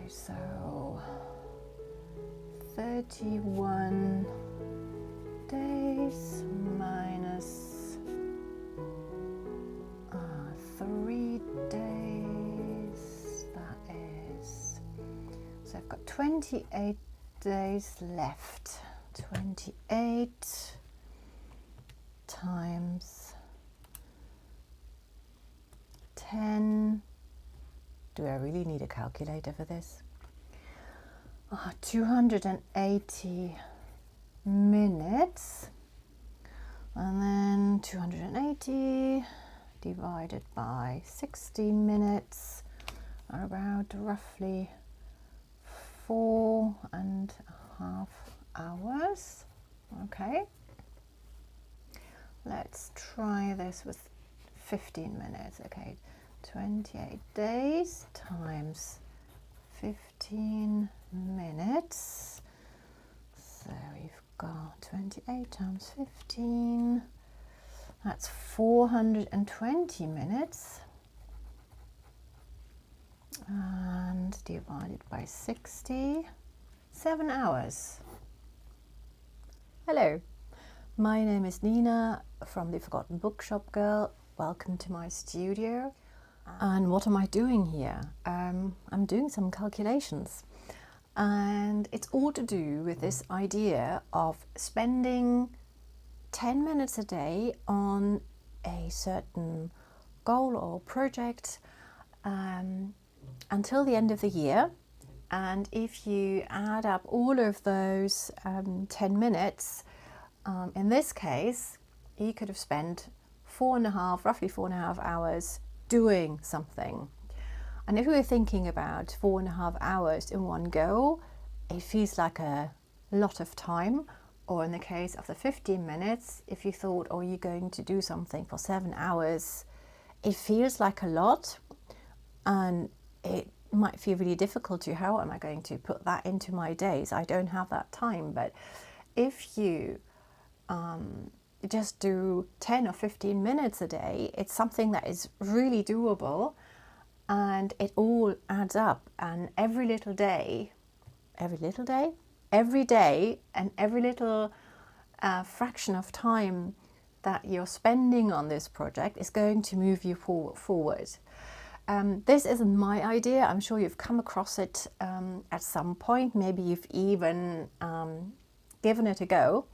so 31 days minus 3 days, that is, so I've got 28 days left. 28 times 10. Do I really need a calculator for this? 280 minutes, and then 280 divided by 60 minutes are about roughly 4.5 hours. Okay, let's try this with 15 minutes. Okay, 28 days times 15 minutes. So we've got 28 times 15. That's 420 minutes. And divided by 60, 7 hours. Hello, my name is Nina from the Forgotten Bookshop Girl. Welcome to my studio. And what am I doing here? I'm doing some calculations, and it's all to do with this idea of spending 10 minutes a day on a certain goal or project until the end of the year. And if you add up all of those 10 minutes, in this case, you could have spent roughly 4.5 hours doing something. And if we were thinking about 4.5 hours in one go, it feels like a lot of time. Or in the case of the 15 minutes, if you thought, oh, you're going to do something for 7 hours, it feels like a lot, and it might feel really difficult to, how am I going to put that into my days? I don't have that time. But if you just do 10 or 15 minutes a day, it's something that is really doable, and it all adds up. And every day and every little fraction of time that you're spending on this project is going to move you forward. This isn't my idea. I'm sure you've come across it at some point. Maybe you've even given it a go.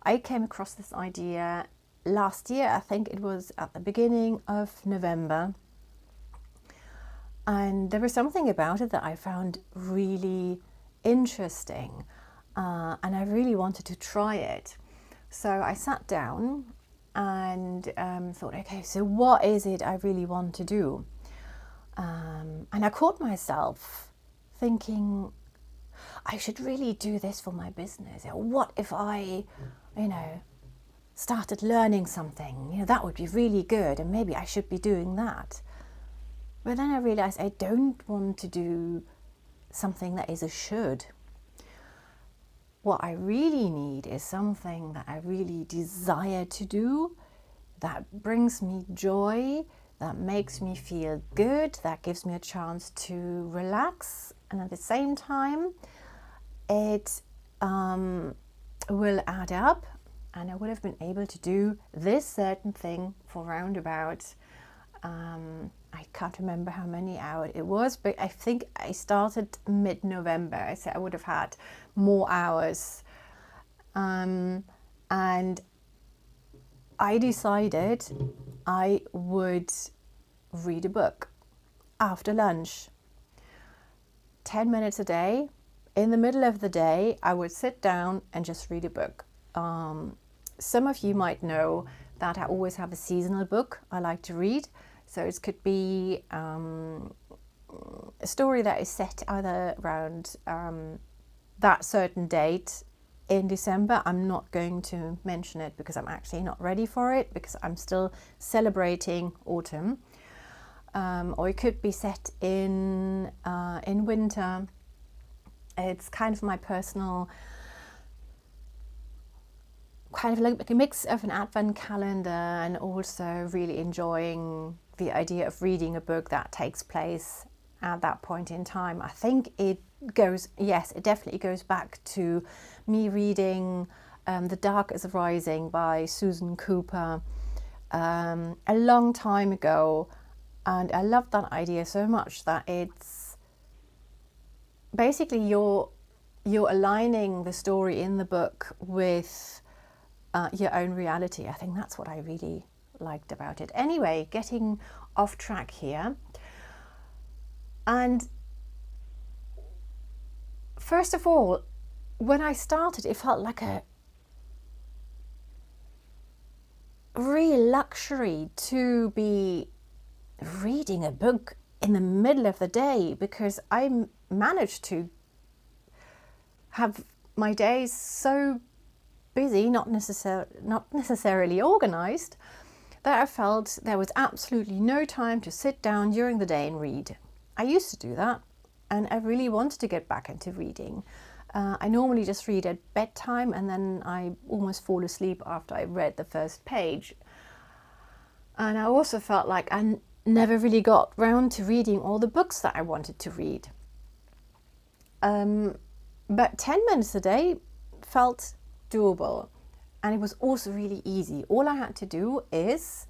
I came across this idea last year. I think it was at the beginning of November. And there was something about it that I found really interesting. And I really wanted to try it. So I sat down and thought, okay, so what is it I really want to do? And I caught myself thinking, I should really do this for my business. What if I, started learning something? That would be really good, and maybe I should be doing that. But then I realized I don't want to do something that is a should. What I really need is something that I really desire to do, that brings me joy, that makes me feel good, that gives me a chance to relax, and at the same time it will add up, and I would have been able to do this certain thing for round about I can't remember how many hours it was, but I think I started mid-November. I said I would have had more hours, and I decided I would read a book after lunch. 10 minutes a day. In the middle of the day, I would sit down and just read a book. Some of you might know that I always have a seasonal book I like to read. So it could be a story that is set either around that certain date in December. I'm not going to mention it because I'm actually not ready for it, because I'm still celebrating autumn. Or it could be set in winter. It's kind of my personal, kind of like a mix of an advent calendar and also really enjoying the idea of reading a book that takes place at that point in time. I think it definitely goes back to me reading The Dark is Rising by Susan Cooper a long time ago. And I love that idea so much that it's basically you're aligning the story in the book with your own reality. I think that's what I really liked about it. Anyway, getting off track here. And first of all, when I started, it felt like a real luxury to be reading a book in the middle of the day, because I managed to have my days so busy, not necessarily organized, that I felt there was absolutely no time to sit down during the day and read. I used to do that, and I really wanted to get back into reading. I normally just read at bedtime, and then I almost fall asleep after I read the first page. And I also felt like I never really got round to reading all the books that I wanted to read. But 10 minutes a day felt doable, and it was also really easy. All I had to do is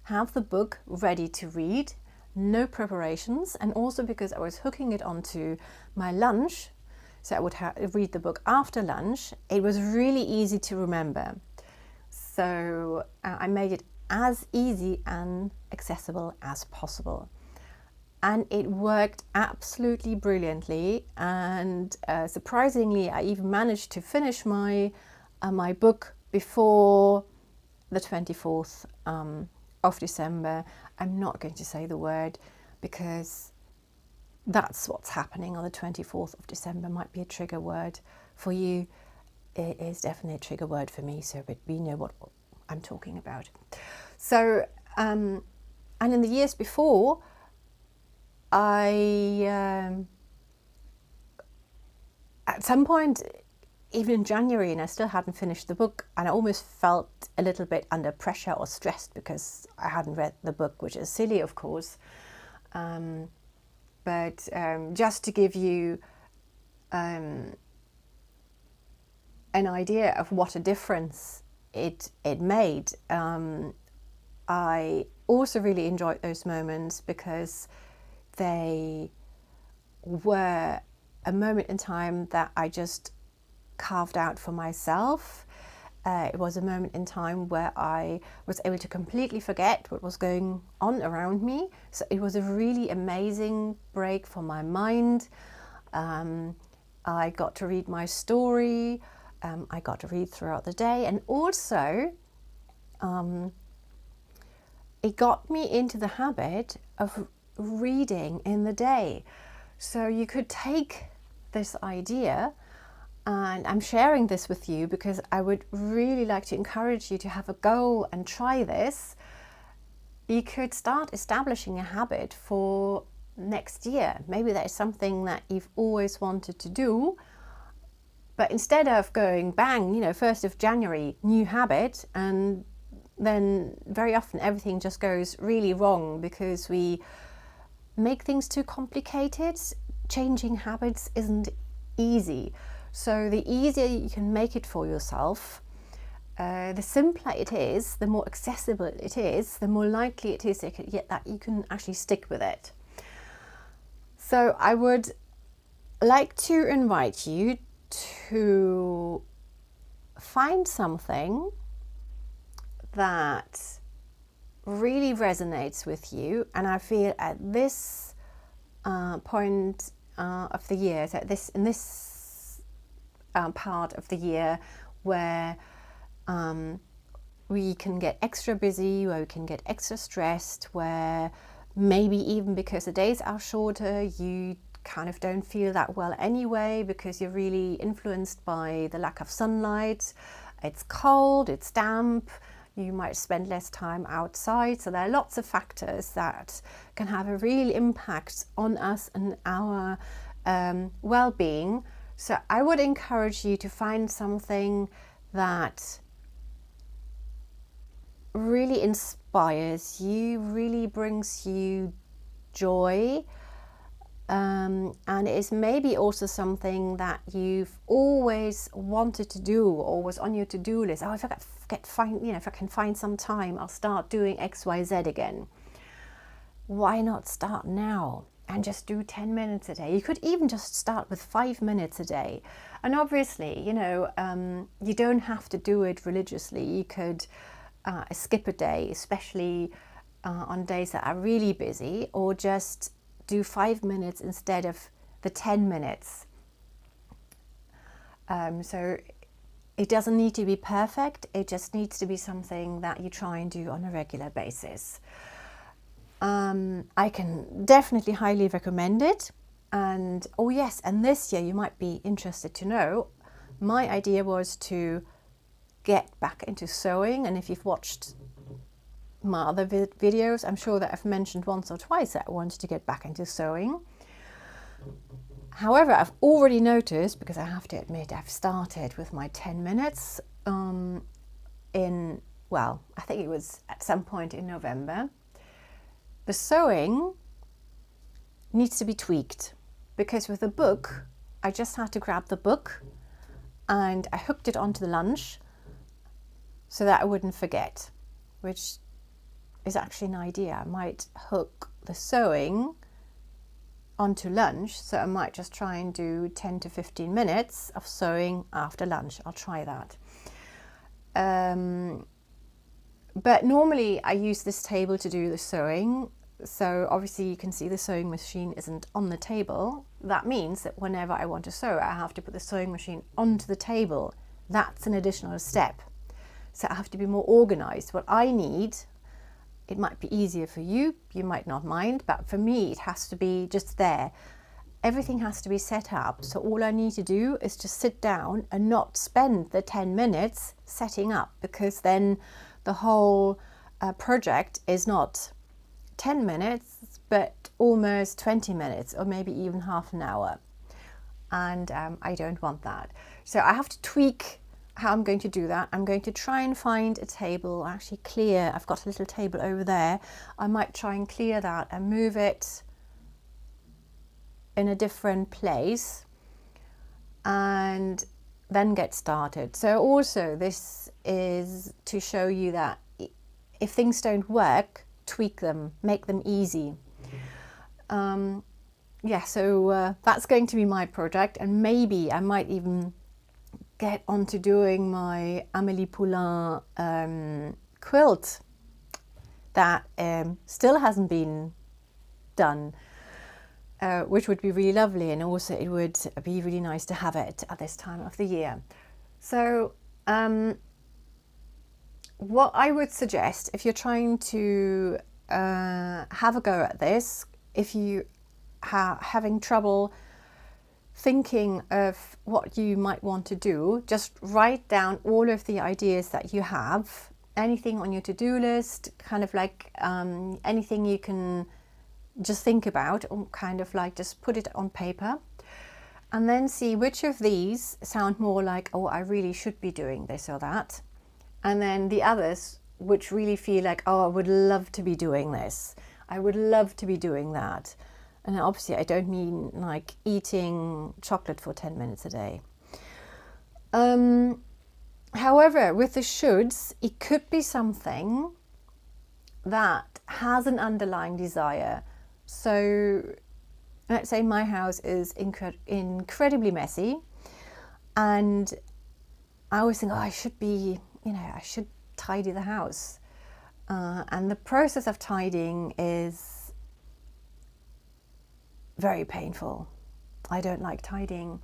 have the book ready to read, no preparations, and also because I was hooking it onto my lunch, so I would read the book after lunch, it was really easy to remember. So I made it as easy and accessible as possible. And it worked absolutely brilliantly, and surprisingly I even managed to finish my book before the 24th of December. I'm not going to say the word because that's what's happening on the 24th of December. Might be a trigger word for you. It is definitely a trigger word for me, so but we know what I'm talking about. So and in the years before, I at some point, even in January, and I still hadn't finished the book, and I almost felt a little bit under pressure or stressed because I hadn't read the book, which is silly, of course. But just to give you an idea of what a difference it made, I also really enjoyed those moments because they were a moment in time that I just carved out for myself. It was a moment in time where I was able to completely forget what was going on around me. So it was a really amazing break for my mind. I got to read my story. I got to read throughout the day, and also it got me into the habit of reading in the day. So you could take this idea, and I'm sharing this with you because I would really like to encourage you to have a go and try this. You could start establishing a habit for next year. Maybe that is something that you've always wanted to do, but instead of going bang, 1st of January, new habit, and then very often everything just goes really wrong because we make things too complicated. Changing habits isn't easy. So the easier you can make it for yourself, the simpler it is, the more accessible it is, the more likely it is that you can actually stick with it. So I would like to invite you to find something that really resonates with you. And I feel at this point of the year, so in this part of the year where we can get extra busy, where we can get extra stressed, where maybe even because the days are shorter, you kind of don't feel that well anyway because you're really influenced by the lack of sunlight. It's cold, it's damp, you might spend less time outside. So there are lots of factors that can have a real impact on us and our well-being. So I would encourage you to find something that really inspires you, really brings you joy, and it's maybe also something that you've always wanted to do or was on your to-do list. Oh, if I if I can find some time, I'll start doing XYZ again. Why not start now and just do 10 minutes a day? You could even just start with 5 minutes a day. And obviously, you don't have to do it religiously. You could skip a day, especially on days that are really busy, or just do 5 minutes instead of the 10 minutes. So it doesn't need to be perfect. It just needs to be something that you try and do on a regular basis. I can definitely highly recommend it. And oh yes, and this year you might be interested to know, my idea was to get back into sewing. And if you've watched my other videos, I'm sure that I've mentioned once or twice that I wanted to get back into sewing. However, I've already noticed, because I have to admit I've started with my 10 minutes I think it was at some point in November. The sewing needs to be tweaked, because with the book, I just had to grab the book and I hooked it onto the lunch so that I wouldn't forget, which is actually an idea. I might hook the sewing onto lunch, so I might just try and do 10 to 15 minutes of sewing after lunch. I'll try that. But normally I use this table to do the sewing. So obviously you can see the sewing machine isn't on the table. That means that whenever I want to sew, I have to put the sewing machine onto the table. That's an additional step. So I have to be more organized. What I need, it might be easier for you, you might not mind, but for me it has to be just there. Everything has to be set up. So all I need to do is just sit down and not spend the 10 minutes setting up, because then the whole project is not 10 minutes, but almost 20 minutes, or maybe even half an hour. And I don't want that. So I have to tweak how I'm going to do that. I'm going to try and find a table, actually clear. I've got a little table over there. I might try and clear that and move it in a different place and then get started. So also this is to show you that if things don't work, tweak them, make them easy. So that's going to be my project, and maybe I might even get onto doing my Amélie Poulain quilt that still hasn't been done, which would be really lovely, and also it would be really nice to have it at this time of the year. So what I would suggest, if you're trying to have a go at this, if you are having trouble thinking of what you might want to do, just write down all of the ideas that you have, anything on your to-do list, kind of like anything you can just think about, or kind of like just put it on paper, and then see which of these sound more like, oh, I really should be doing this or that. And then the others which really feel like, oh, I would love to be doing this. I would love to be doing that. And obviously I don't mean like eating chocolate for 10 minutes a day. However, with the shoulds, it could be something that has an underlying desire. So let's say my house is incredibly messy, and I always think, oh, I should be, I should tidy the house. And the process of tidying is very painful. I don't like tidying.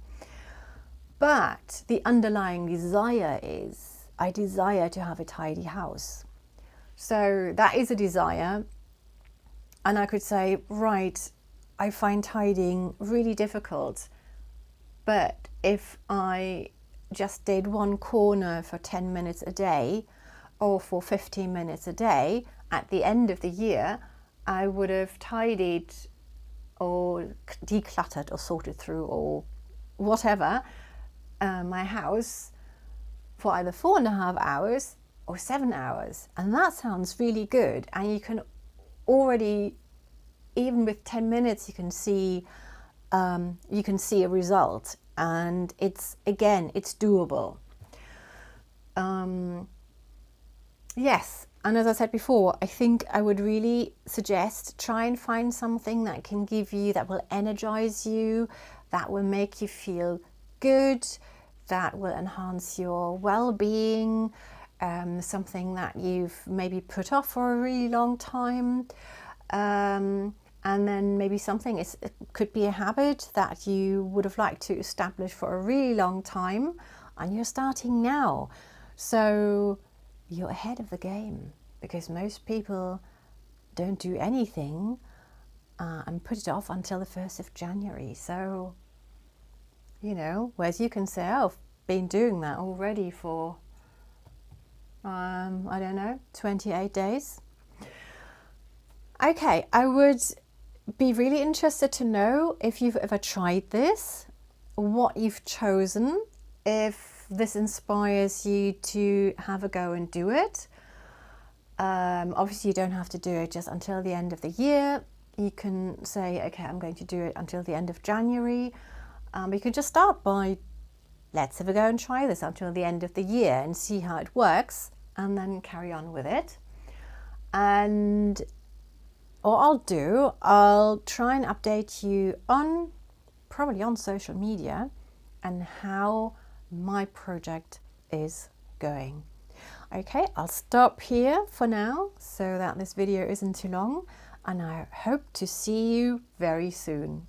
But the underlying desire is, I desire to have a tidy house. So that is a desire. And I could say, right, I find tidying really difficult. But if I just did one corner for 10 minutes a day, or for 15 minutes a day, at the end of the year, I would have tidied or decluttered or sorted through or whatever my house for either 4.5 hours or 7 hours. And that sounds really good. And you can already, even with 10 minutes, you can see you can see a result, and it's doable. Yes, and as I said before, I think I would really suggest try and find something that can give you, that will energize you, that will make you feel good, that will enhance your well-being, something that you've maybe put off for a really long time, and then maybe something it could be a habit that you would have liked to establish for a really long time, and you're starting now. So you're ahead of the game, because most people don't do anything and put it off until the 1st of January. So, you know, whereas you can say, oh, I've been doing that already for, I don't know, 28 days. Okay, I would be really interested to know if you've ever tried this, what you've chosen, if this inspires you to have a go and do it. Obviously you don't have to do it just until the end of the year. You can say, okay, I'm going to do it until the end of January. You can just start by, let's have a go and try this until the end of the year and see how it works, and then carry on with it. And what I'll try and update you on, probably on social media, and how my project is going. Okay, I'll stop here for now so that this video isn't too long, and I hope to see you very soon.